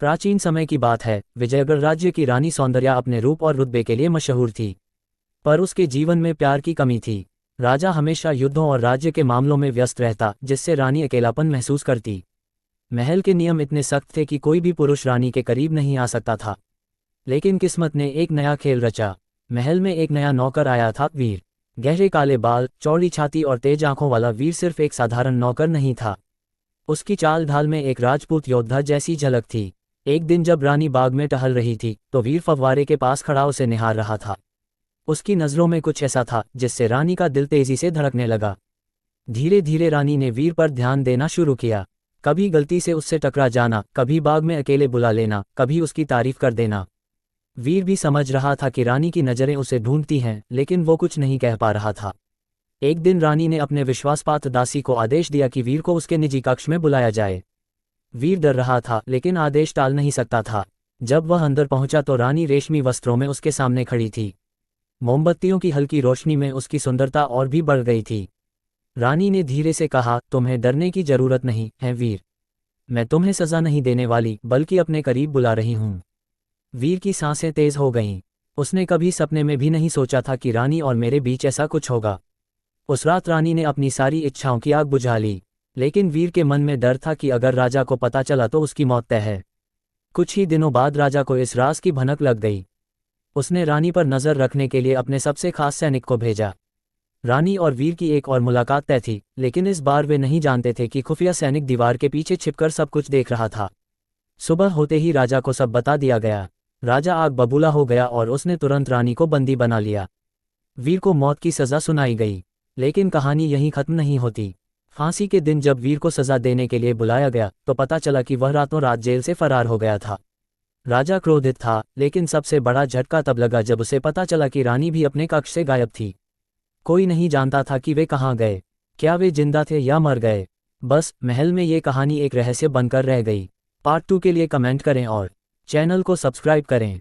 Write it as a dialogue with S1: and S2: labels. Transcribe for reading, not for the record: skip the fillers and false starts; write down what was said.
S1: प्राचीन समय की बात है, विजयगढ़ राज्य की रानी सौंदर्या अपने रूप और रुतबे के लिए मशहूर थी। पर उसके जीवन में प्यार की कमी थी। राजा हमेशा युद्धों और राज्य के मामलों में व्यस्त रहता, जिससे रानी अकेलापन महसूस करती। महल के नियम इतने सख्त थे कि कोई भी पुरुष रानी के करीब नहीं आ सकता था। लेकिन किस्मत ने एक नया खेल रचा। महल में एक नया नौकर आया था, वीर। गहरे काले बाल, चौड़ी छाती और तेज आंखों वाला वीर सिर्फ एक साधारण नौकर नहीं था। उसकी चाल ढाल में एक राजपूत योद्धा जैसी झलक थी। एक दिन जब रानी बाग में टहल रही थी, तो वीर फव्वारे के पास खड़ा उसे निहार रहा था। उसकी नज़रों में कुछ ऐसा था जिससे रानी का दिल तेजी से धड़कने लगा। धीरे धीरे रानी ने वीर पर ध्यान देना शुरू किया। कभी गलती से उससे टकरा जाना, कभी बाग में अकेले बुला लेना, कभी उसकी तारीफ कर देना। वीर भी समझ रहा था कि रानी की नज़रें उसे ढूंढती हैं, लेकिन वो कुछ नहीं कह पा रहा था। एक दिन रानी ने अपने विश्वासपात्र दासी को आदेश दिया कि वीर को उसके निजी कक्ष में बुलाया जाए। वीर डर रहा था, लेकिन आदेश टाल नहीं सकता था। जब वह अंदर पहुंचा तो रानी रेशमी वस्त्रों में उसके सामने खड़ी थी। मोमबत्तियों की हल्की रोशनी में उसकी सुंदरता और भी बढ़ गई थी। रानी ने धीरे से कहा, तुम्हें डरने की जरूरत नहीं है वीर। मैं तुम्हें सजा नहीं देने वाली, बल्कि अपने करीब बुला रही हूँ। वीर की सांसें तेज हो गईं। उसने कभी सपने में भी नहीं सोचा था कि रानी और मेरे बीच ऐसा कुछ होगा। उस रात रानी ने अपनी सारी इच्छाओं की आग बुझा ली। लेकिन वीर के मन में डर था कि अगर राजा को पता चला तो उसकी मौत तय है। कुछ ही दिनों बाद राजा को इस राज की भनक लग गई। उसने रानी पर नज़र रखने के लिए अपने सबसे खास सैनिक को भेजा। रानी और वीर की एक और मुलाकात तय थी, लेकिन इस बार वे नहीं जानते थे कि खुफिया सैनिक दीवार के पीछे छिपकर सब कुछ देख रहा था। सुबह होते ही राजा को सब बता दिया गया। राजा आग बबूला हो गया और उसने तुरंत रानी को बंदी बना लिया। वीर को मौत की सज़ा सुनाई गई। लेकिन कहानी यहीं खत्म नहीं होती। फांसी के दिन जब वीर को सज़ा देने के लिए बुलाया गया, तो पता चला कि वह रातों रात जेल से फरार हो गया था। राजा क्रोधित था, लेकिन सबसे बड़ा झटका तब लगा जब उसे पता चला कि रानी भी अपने कक्ष से गायब थी। कोई नहीं जानता था कि वे कहाँ गए। क्या वे जिंदा थे या मर गए? बस महल में ये कहानी एक रहस्य बनकर रह गई। पार्ट 2 के लिए कमेंट करें और चैनल को सब्सक्राइब करें।